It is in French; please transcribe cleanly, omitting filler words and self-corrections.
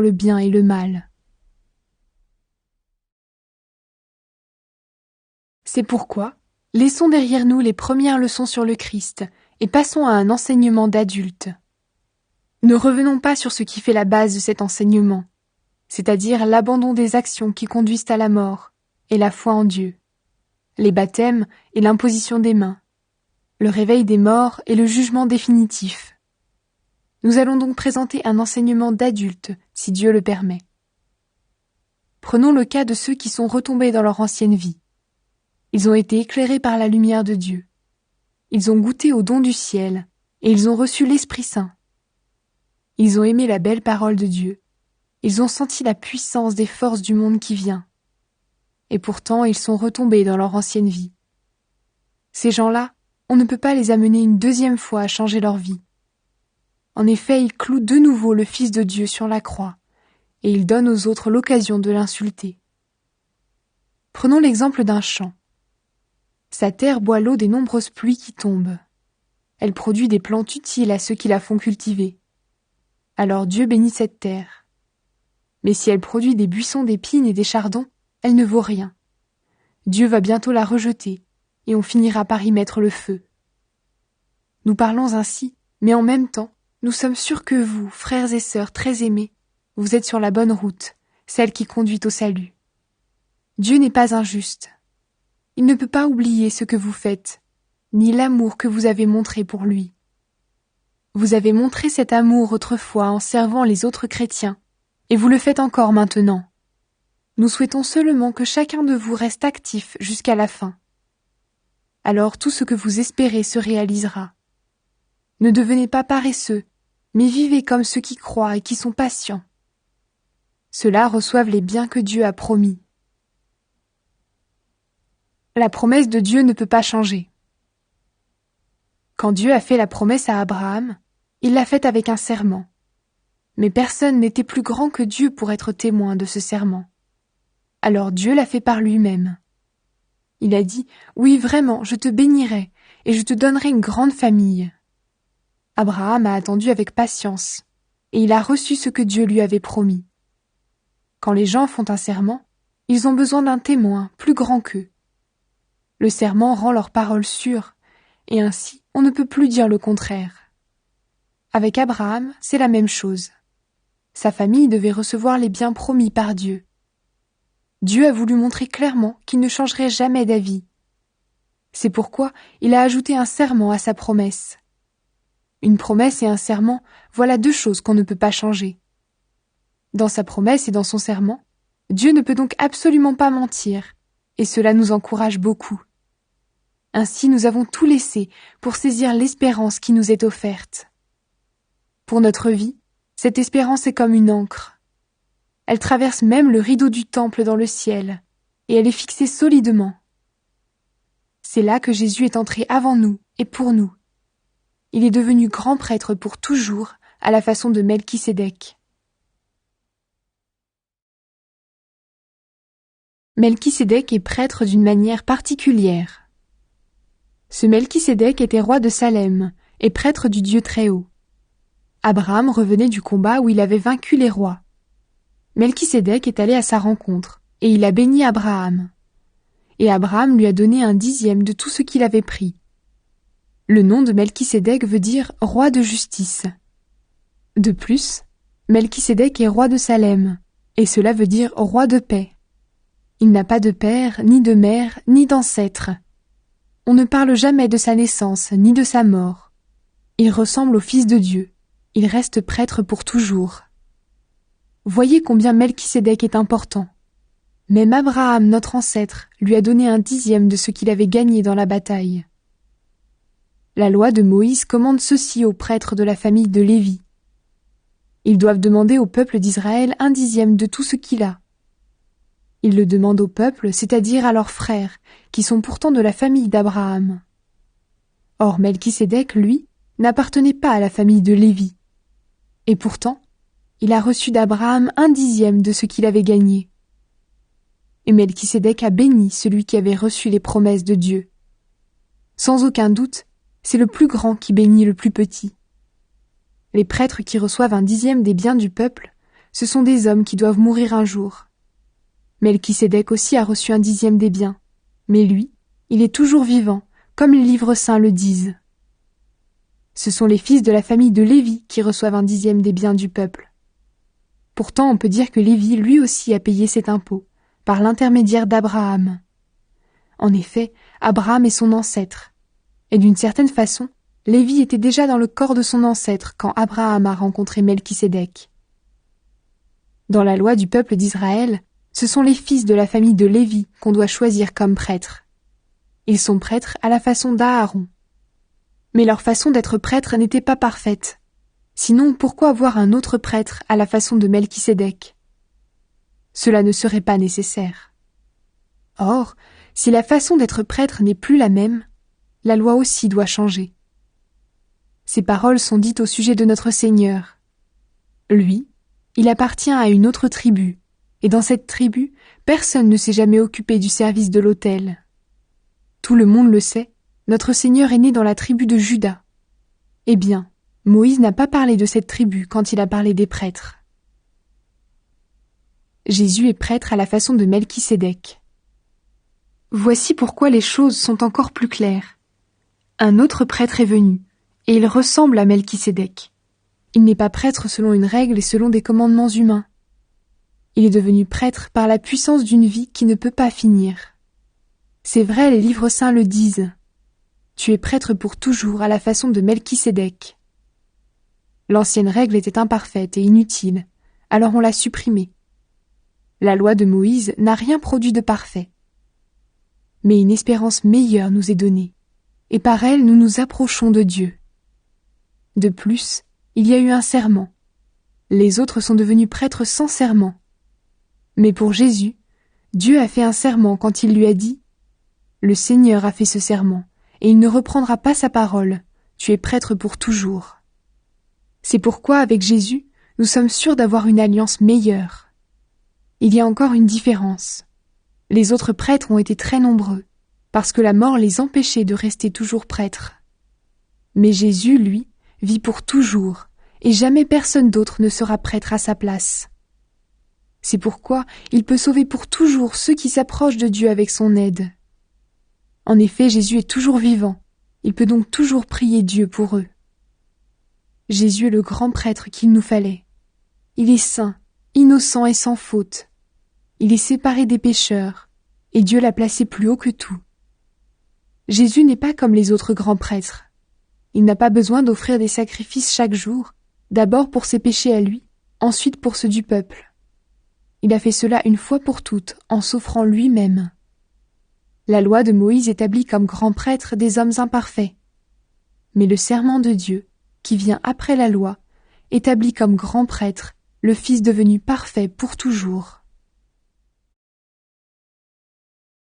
le bien et le mal. C'est pourquoi, laissons derrière nous les premières leçons sur le Christ et passons à un enseignement d'adulte. Ne revenons pas sur ce qui fait la base de cet enseignement, c'est-à-dire l'abandon des actions qui conduisent à la mort et la foi en Dieu, les baptêmes et l'imposition des mains, le réveil des morts et le jugement définitif. Nous allons donc présenter un enseignement d'adulte, si Dieu le permet. Prenons le cas de ceux qui sont retombés dans leur ancienne vie. Ils ont été éclairés par la lumière de Dieu. Ils ont goûté au don du ciel et ils ont reçu l'Esprit Saint. Ils ont aimé la belle parole de Dieu. Ils ont senti la puissance des forces du monde qui vient. Et pourtant, ils sont retombés dans leur ancienne vie. Ces gens-là, on ne peut pas les amener une deuxième fois à changer leur vie. En effet, ils clouent de nouveau le Fils de Dieu sur la croix et ils donnent aux autres l'occasion de l'insulter. Prenons l'exemple d'un champ. Sa terre boit l'eau des nombreuses pluies qui tombent. Elle produit des plantes utiles à ceux qui la font cultiver. Alors Dieu bénit cette terre. Mais si elle produit des buissons d'épines et des chardons, elle ne vaut rien. Dieu va bientôt la rejeter, et on finira par y mettre le feu. Nous parlons ainsi, mais en même temps, nous sommes sûrs que vous, frères et sœurs très aimés, vous êtes sur la bonne route, celle qui conduit au salut. Dieu n'est pas injuste. Il ne peut pas oublier ce que vous faites, ni l'amour que vous avez montré pour lui. Vous avez montré cet amour autrefois en servant les autres chrétiens, et vous le faites encore maintenant. Nous souhaitons seulement que chacun de vous reste actif jusqu'à la fin. Alors tout ce que vous espérez se réalisera. Ne devenez pas paresseux, mais vivez comme ceux qui croient et qui sont patients. Ceux-là reçoivent les biens que Dieu a promis. La promesse de Dieu ne peut pas changer. Quand Dieu a fait la promesse à Abraham, il l'a faite avec un serment. Mais personne n'était plus grand que Dieu pour être témoin de ce serment. Alors Dieu l'a fait par lui-même. Il a dit « Oui, vraiment, je te bénirai et je te donnerai une grande famille. » Abraham a attendu avec patience et il a reçu ce que Dieu lui avait promis. Quand les gens font un serment, ils ont besoin d'un témoin plus grand qu'eux. Le serment rend leur parole sûre, et ainsi on ne peut plus dire le contraire. Avec Abraham, c'est la même chose. Sa famille devait recevoir les biens promis par Dieu. Dieu a voulu montrer clairement qu'il ne changerait jamais d'avis. C'est pourquoi il a ajouté un serment à sa promesse. Une promesse et un serment, voilà deux choses qu'on ne peut pas changer. Dans sa promesse et dans son serment, Dieu ne peut donc absolument pas mentir, et cela nous encourage beaucoup. Ainsi nous avons tout laissé pour saisir l'espérance qui nous est offerte. Pour notre vie, cette espérance est comme une ancre. Elle traverse même le rideau du temple dans le ciel, et elle est fixée solidement. C'est là que Jésus est entré avant nous et pour nous. Il est devenu grand prêtre pour toujours, à la façon de Melchisédek. Melchisédek est prêtre d'une manière particulière. Ce Melchisédek était roi de Salem et prêtre du Dieu Très-Haut. Abraham revenait du combat où il avait vaincu les rois. Melchisédek est allé à sa rencontre et il a béni Abraham. Et Abraham lui a donné un dixième de tout ce qu'il avait pris. Le nom de Melchisédek veut dire roi de justice. De plus, Melchisédek est roi de Salem et cela veut dire roi de paix. Il n'a pas de père, ni de mère, ni d'ancêtre. On ne parle jamais de sa naissance, ni de sa mort. Il ressemble au Fils de Dieu. Il reste prêtre pour toujours. Voyez combien Melchisédek est important. Même Abraham, notre ancêtre, lui a donné un dixième de ce qu'il avait gagné dans la bataille. La loi de Moïse commande ceci aux prêtres de la famille de Lévi. Ils doivent demander au peuple d'Israël un dixième de tout ce qu'il a. Ils le demandent au peuple, c'est-à-dire à leurs frères, qui sont pourtant de la famille d'Abraham. Or Melchisédek, lui, n'appartenait pas à la famille de Lévi. Et pourtant, il a reçu d'Abraham un dixième de ce qu'il avait gagné. Et Melchisédek a béni celui qui avait reçu les promesses de Dieu. Sans aucun doute, c'est le plus grand qui bénit le plus petit. Les prêtres qui reçoivent un dixième des biens du peuple ce sont des hommes qui doivent mourir un jour. Melchisédek aussi a reçu un dixième des biens, mais lui, il est toujours vivant, comme les livres saints le disent. Ce sont les fils de la famille de Lévi qui reçoivent un dixième des biens du peuple. Pourtant, on peut dire que Lévi lui aussi a payé cet impôt, par l'intermédiaire d'Abraham. En effet, Abraham est son ancêtre, et d'une certaine façon, Lévi était déjà dans le corps de son ancêtre quand Abraham a rencontré Melchisédek. Dans la loi du peuple d'Israël, ce sont les fils de la famille de Lévi qu'on doit choisir comme prêtres. Ils sont prêtres à la façon d'Aaron. Mais leur façon d'être prêtre n'était pas parfaite. Sinon, pourquoi avoir un autre prêtre à la façon de Melchisédek? Cela ne serait pas nécessaire. Or, si la façon d'être prêtre n'est plus la même, la loi aussi doit changer. Ces paroles sont dites au sujet de notre Seigneur. Lui, il appartient à une autre tribu, et dans cette tribu, personne ne s'est jamais occupé du service de l'autel. Tout le monde le sait, notre Seigneur est né dans la tribu de Juda. Eh bien, Moïse n'a pas parlé de cette tribu quand il a parlé des prêtres. Jésus est prêtre à la façon de Melchisédek. Voici pourquoi les choses sont encore plus claires. Un autre prêtre est venu, et il ressemble à Melchisédek. Il n'est pas prêtre selon une règle et selon des commandements humains. Il est devenu prêtre par la puissance d'une vie qui ne peut pas finir. C'est vrai, les livres saints le disent. Tu es prêtre pour toujours à la façon de Melchisédek. L'ancienne règle était imparfaite et inutile, alors on l'a supprimée. La loi de Moïse n'a rien produit de parfait. Mais une espérance meilleure nous est donnée, et par elle nous nous approchons de Dieu. De plus, il y a eu un serment. Les autres sont devenus prêtres sans serment. Mais pour Jésus, Dieu a fait un serment quand il lui a dit « Le Seigneur a fait ce serment, et il ne reprendra pas sa parole, tu es prêtre pour toujours. » C'est pourquoi, avec Jésus, nous sommes sûrs d'avoir une alliance meilleure. Il y a encore une différence. Les autres prêtres ont été très nombreux, parce que la mort les empêchait de rester toujours prêtres. Mais Jésus, lui, vit pour toujours, et jamais personne d'autre ne sera prêtre à sa place. C'est pourquoi il peut sauver pour toujours ceux qui s'approchent de Dieu avec son aide. En effet, Jésus est toujours vivant, il peut donc toujours prier Dieu pour eux. Jésus est le grand prêtre qu'il nous fallait. Il est saint, innocent et sans faute. Il est séparé des pécheurs, et Dieu l'a placé plus haut que tout. Jésus n'est pas comme les autres grands prêtres. Il n'a pas besoin d'offrir des sacrifices chaque jour, d'abord pour ses péchés à lui, ensuite pour ceux du peuple. Il a fait cela une fois pour toutes, en s'offrant lui-même. La loi de Moïse établit comme grand prêtre des hommes imparfaits. Mais le serment de Dieu, qui vient après la loi, établit comme grand prêtre le Fils devenu parfait pour toujours.